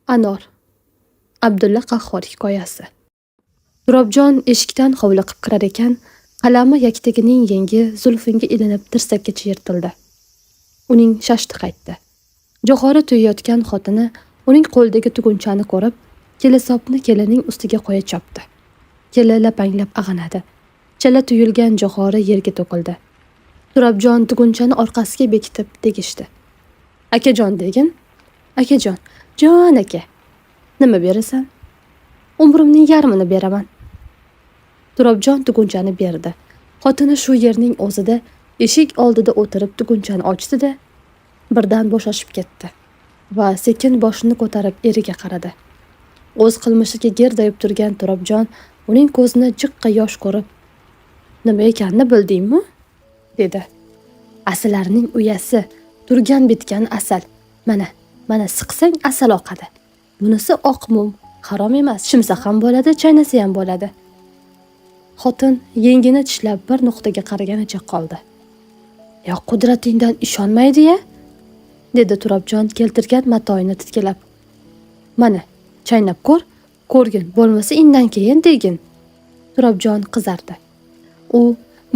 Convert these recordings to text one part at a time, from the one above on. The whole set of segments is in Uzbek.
Anor. Abdulla Qahhor hikoyasi. Turobjon eshikdan hovliqib kirar ekan, qalami yaktagining yengi zulfinga ilinib tirsakkacha yirtildi. Uning shashti qaytdi. Jo'xori to'yayotgan xotini uning qo'lidagi tugunchani ko'rib, kelisopni kelining ustiga qo'ya chopdi. Keli lapanglab ag'anadi. Chala tuyulgan jo'xori yerga to'kildi. Turobjon tugunchani orqasiga bekitib tegishdi. "Akajon" degin. "Akajon, jon aka. Nima berasan?" "Umrimning yarmini beraman." Turobjon tugunchani berdi. Xotini shu yerning o'zida eshik oldida o'tirib tugunchani ochdi-da, birdan bo'shashib ketdi va sekin boshini ko'tarib eriga qaradi. O'z qilmishiga gerdayib turgan Turobjon uning ko'zini jiqqa yosh ko'rib, "Nima ekanini bildingmi?" dedi. "Asalarining uyasi, turgan bitgani asal. Mana siqsang asal oqadi. Bunisi oq mum, harom emas. Shimsa ham bo'ladi, chaynasa ham bo'ladi." Xotin yengini tishlab bir nuqtaga qaraganicha qoldi. "Ya qudratingdan ishonmaydi-ya?" dedi Turobjon keltirgan matoyini titkilab. "Mana, chaynab ko'r, ko'rgin, bo'lmasa indan keyin degin." Turobjon qizardi. U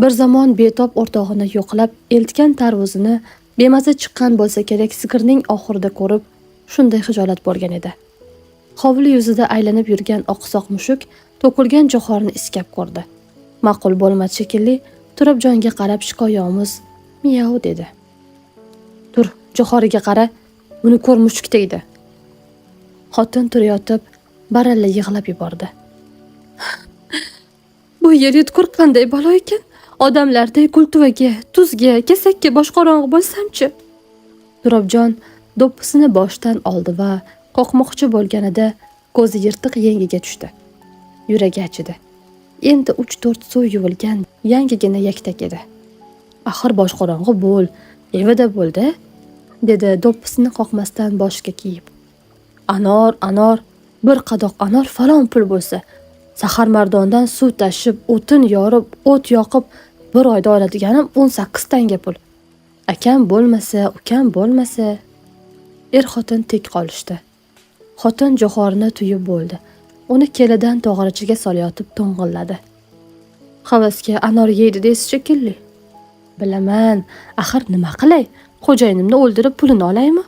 bir zamon betob o'rtog'ini yo'qlab eltgan tarvuzini bemaza chiqqan bo'lsa kerak sigirning oxirida ko'rib, shunday xijolat bo'lgan edi. Hovli yuzida aylanib yurgan oqsoq mushuk to'kilgan jo'xorini iskab ko'rdi. Ma'qul bo'lmadi shekilli, Turobjonga qarab shikoyomuz "Miyav" dedi. "Tur, jo'xoriga qara, buni ko'r mushuk tegdi." Xotin turayotib baralla yig'lab yubordi. "Bu yer yutqir qanday balo ekan? Odamlarday kultuvaga, tuzga, kesakka boshqorong'i bo'lsamchi?" Turobjon do'ppisini boshdan oldi va qoqmoqchi bo'lganida ko'zi yirtiq yengiga tushdi. Yuragi achidi. Endi 3-4 suv yuvilgan yangigina yaktak edi. "Axir boshqorong'i bo'l, evida bo'ldi", dedi do'ppisini qoqmasdan boshiga kiyib. Anor, bir qadoq anor falon pul bo'lsa, sahar mardondan suv tashib, o'tin yorib, o't yoqib, bir oyda oladiganim 18 tanga pul. Akam bo'lmasa, ukam bo'lmasa." Er-xotin tek qolishdi. Xotin jo'xorini tuyib bo'ldi. Uni kelidan tog'orachaga solayotib to'ng'illadi. "Havasga anor yeydi deysiz shekilli." "Bilaman, axir nima qilay? Xo'jayinimni o'ldirib pulini olaymi?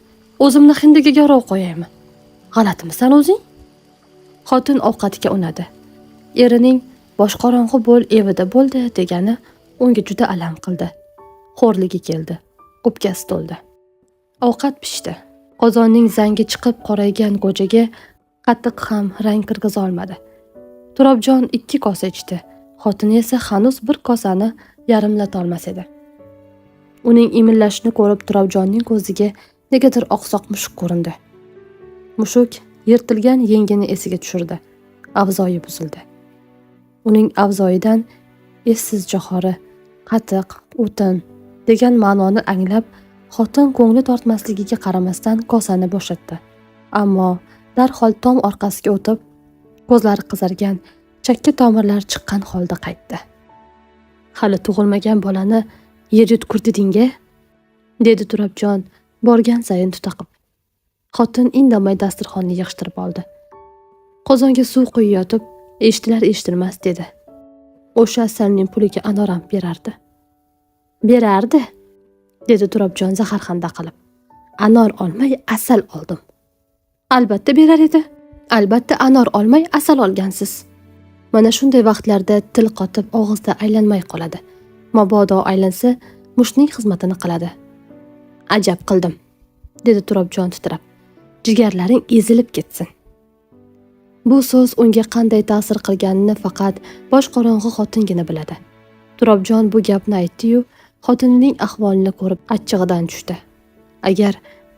O'zimni hindiga garov qo'yaymi? G'alatimisan o'zing?" Xotin ovqatga unadi. Erining "Boshqorong'i bo'l, evida bo'ldi" degani unga juda alam qildi. Xo'rligi keldi. O'pkasi to'ldi. Ovqat pishdi. Qozonning zangi chiqib qoraygan go'jaga qatiq ham rang kirgiza olmadi. Turobjon 2 kosa ichdi. Xotini esa hanuz bir kosani yarimlata olmas edi. Uning imillashini ko'rib Turobjonning ko'ziga negadir oqsoq mushuk ko'rindi. Mushuk yirtilgan yengini esiga tushirdi. Avzoyi buzildi. Uning avzoyidan essiz jo'xori, qatiq, o'tin degan ma'noni anglab, xotin ko'ngli tortmasligiga qaramasdan kosani bo'shatdi. Ammo darhol tom orqasiga o'tib, ko'zlari qizargan, chakka tomirlari chiqqan holda qaytdi. "Hali tug'ilmagan bolani yer yutqir deding-a?" dedi Turobjon borgan sayin tutaqib. Xotin indamay dasturxonni yig'ishtirib oldi. Qozonga suv quyayotib, eshitilar-eshitilmas dedi. "O'sha asalning puliga anoram berardi." "Berardi?" dedi Turobjon zaharxanda qilib. "Anor olmay asal oldim." "Albatta berar edi. Albatta anor olmay asal olgansiz." Mana shunday vaqtlarda til qotib og'izda aylanmay qoladi. Mabodo aylansa, mushning xizmatini qiladi. "Ajab qildim", dedi Turobjon titrab. "Jigarlaring ezilib ketsin." Bu so'z unga qanday ta'sir qilganini faqat boshqorong'i xotingina biladi. Turobjon bu gapni aytdi-yu, xotinining ahvolini ko'rib achchig'idan tushdi. Agar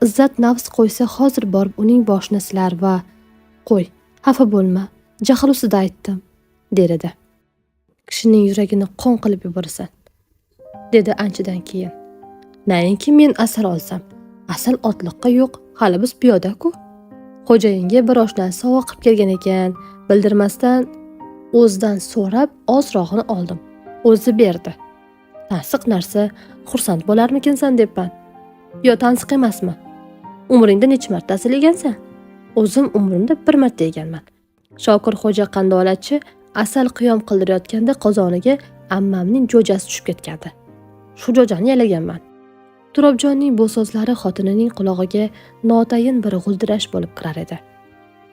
izzat nafs qo'ysa hozir borib uning boshini silar va "Qo'y, xafa bo'lma, jahl ustida aytdim", der edi. "Kishining yuragini qon qilib yuborsan", dedi anchadan keyin. "Nainki men asal olsam, asal otliqqa yo'q, hali biz piyoda-ku. Xo'jayinga bir oshdan sovg'a qilib kelgan ekan, bildirmasdan o'zidan so'rab ozrog'ini oldim. O'zi berdi. Tansiq narsa, xursand bo'larmikinsan debman. Yo tansiq emasmi? Umringda necha marta asal yegansan?" O'zim umrimda bir marta yeganman. Shokir xo'ja qandolatchi asal qiyom qildirayotganda qozoniga ammamning jo'jasi tushib ketgandi. Shu jo'jani yalaganman. Turobjonning bu so'zlari xotinining qulog'iga notayin bir g'uldirash bo'lib kirar edi.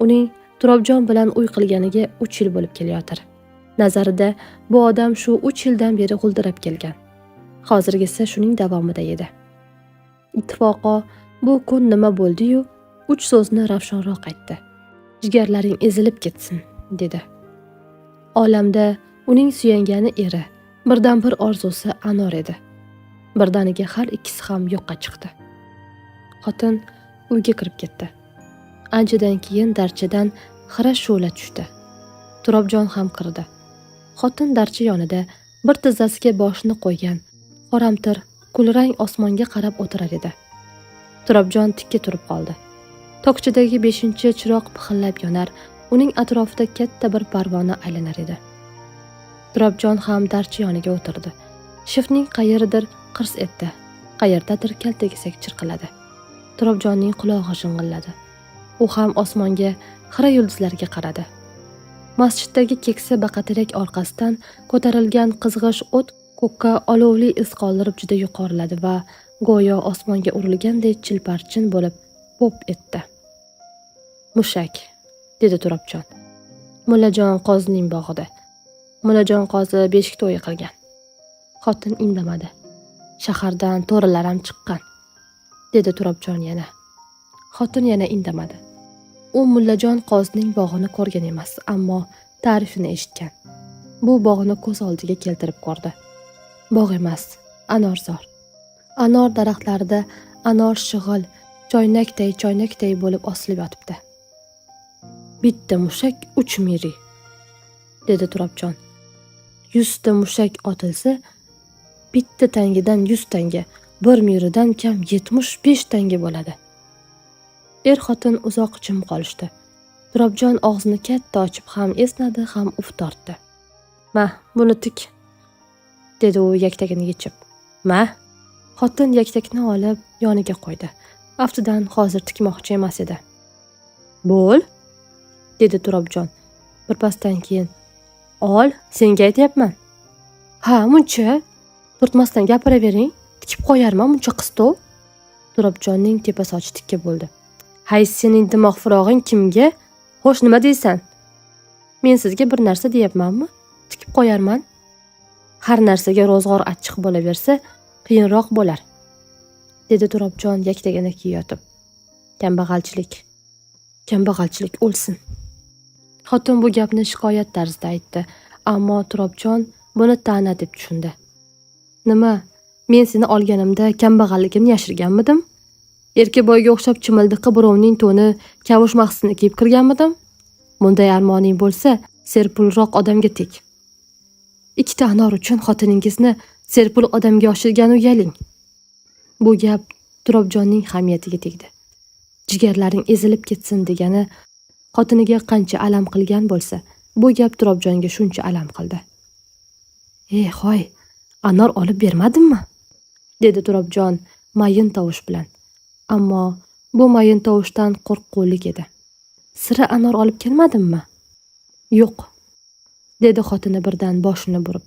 Uning Turobjon bilan uy qilganiga 3 yil bo'lib kelayotir. Nazarida bu odam shu 3 yildan beri g'uldirab kelgan. Hozirgisi shuning davomida edi. Ittifoqo bu kun nima bo'ldi-yu 3 so'zni ravshanroq aytdi. Jigarlaring ezilib ketsin, dedi. Olamda uning suyangani eri, birdan bir orzusi Anor edi. Birdaniga har ikkisi ham yo'qqa chiqdi. Xotin uyga kirib ketdi. Anchadan keyin darchadan xira shu'la tushdi. Turobjon ham kirdi. Xotin darcha yonida bir tizzasiga boshini qo'ygan, qoramtir, kulrang osmonga qarab o'tirar edi. Turobjon tikka turib qoldi. Tokchadagi 5-chiroq pixillab yonar, uning atrofida katta bir parvona aylanar edi. Turobjon ham darcha yoniga o'tirdi. Shiftning qayeridir qirs etdi. Qayerdadir kaltakesak chirqilladi. Turobjonning qulog'i shing'illadi. U ham osmonga, xira yulduzlarga qaradi. Masjiddagi keksa baqaterak orqasidan ko'tarilgan qizg'ish o't ko'kka olovli iz qoldirib juda yuqoriladi va go'yo osmonga urilgandek chilparchin bo'lib pop etdi. Mushak, dedi Turobjon. Mullajon qozining bog'ida. Mullajon qozi beshik to'yi qilgan. Xotin indamadi. Shahardan to'ralar ham chiqqan, dedi Turobjon yana. Xotin yana indamadi. U Mullajon qozining bog'ini ko'rgan emas, ammo ta'rifini eshitgan. Bu bog'ni ko'z oldiga keltirib ko'rdi. Bog' emas, anorzor. Anor daraxtlarida anor shig'il, choynakday bo'lib osilib yotibdi. Bitta mushak 3 miri, dedi Turobjon. 100 ta mushak otilsa, bitta tangidan 100 tanga, 1 miridan kam 75 tanga bo'ladi. Er-xotin uzoq jim qolishdi. Turobjon og'zini katta ochib ham esnadi, ham uf tortdi. "Ma, buni tik", dedi u yaktagini yechib. "Ma?" Xotin yaktakni olib yoniga qo'ydi. Aftidan hozir tikmoqchi emas edi. "Bo'l", dedi Turobjon. Birpasdan keyin, "Ol, senga aytyapman." "Ha, muncha. Turtmasdan gapiravering, tikib qo'yarman muncha qistov." Turobjonning tepa sochi tikka bo'ldi. "Hay, sening dimoq firog'ing kimga? Xo'sh, nima deysan?" "Men sizga bir narsa deyapmanmi? Tikib qo'yarman. Har narsaga ro'zg'or achchiq bo'laversa, qiyinroq bo'lar", dedi Turobjon yaktagini kiyotib. Kambag'alchilik o'lsin." Xotin bu gapni shikoyat tarzida aytdi, ammo Turobjon buni ta'na deb tushundi. "Nima? Men seni olganimda kambag'alligimni yashirganmidim? Erkaboyga o'xshab chimildiqi birovning to'ni, kavush mahsini kiyib kirganmidim? Bunday armoning bo'lsa, serpulroq odamga tek. 2 ta anor uchun xotiningizni serpul odamga oshirgan uyaling." Bu gap Turobjonning hamiyatiga tegdi. Jigarlaring ezilib ketsin degani xotiniga qancha alam qilgan bo'lsa, bu gap Turobjonga shuncha alam qildi. "Hoy, anor olib bermadimmi?" dedi Turobjon mayin tovush bilan. Ammo bu mayin tovushdan qo'rqqulik edi. "Sira anor olib kelmadimmi?" "Yo'q", dedi xotini birdan boshini burib.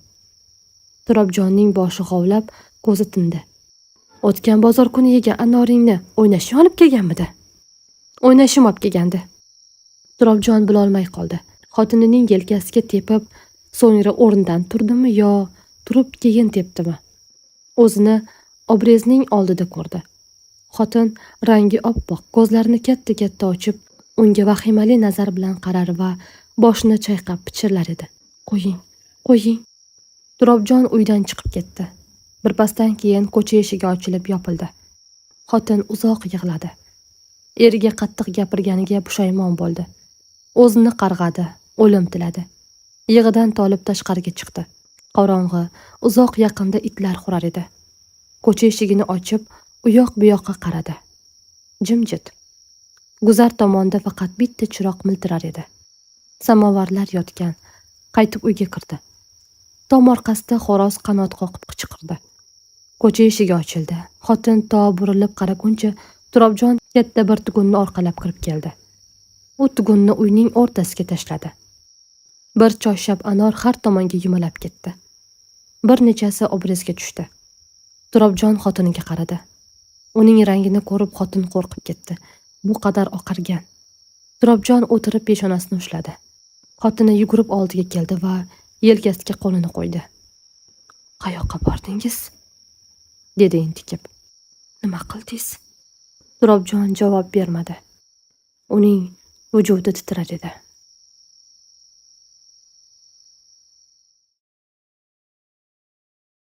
Turobjonning boshi g'ovlab, ko'zi tindi. "O'tgan bozor kuni yegan anoringni o'ynashga olib kelganmidi?" "O'ynashim olib kelgandi." Turobjon bilolmay qoldi. Xotinining yelkasiga tepib, so'ngra o'rnidan turdimi yo turib keyin tepdimi? O'zini obrezning oldida ko'rdi. Xotin rangi oppoq, ko'zlarini katta-katta ochib, unga vahimali nazar bilan qarar va boshini chayqab pichirlar edi. "Qo'ying." Turobjon uydan chiqib ketdi. Birpasdan keyin ko'cha eshigi ochilib yopildi. Xotin uzoq yig'ladi. Eriga qattiq gapirganiga pushaymon bo'ldi. O'zini qarg'adi, o'lim tiladi. Yig'idan tolib tashqariga chiqdi. Qorong'i, uzoq yaqinda itlar hurar edi. Ko'cha eshigini ochib, u yoq bu yoqqa qaradi. Jimjit. Guzar tomonda faqat bitta chiroq miltirar edi. Samovarlar yotgan. Qaytib uyga kirdi. Tom orqasida xo'roz qanot qoqib qichqirdi. Ko'cha eshigi ochildi. Xotin to burilib qaraguncha Turobjon katta bir tugunni orqalab kirib keldi. U tugunni uyning o'rtasiga tashladi. Bir choyshab anor har tomonga yumalab ketdi. Bir nechasi obrezga tushdi. Turobjon xotiniga qaradi. Uning rangini ko'rib xotin qo'rqib ketdi. Bu qadar oqargan. Turobjon o'tirib peshonasini ushladi. Xotini yugurib oldiga keldi va yelkasiga qo'lini qo'ydi. "Qayoqqa bordingiz?" dedi entikib. "Nima qildingiz?" Turobjon javob bermadi. Uning vujudi titrar edi.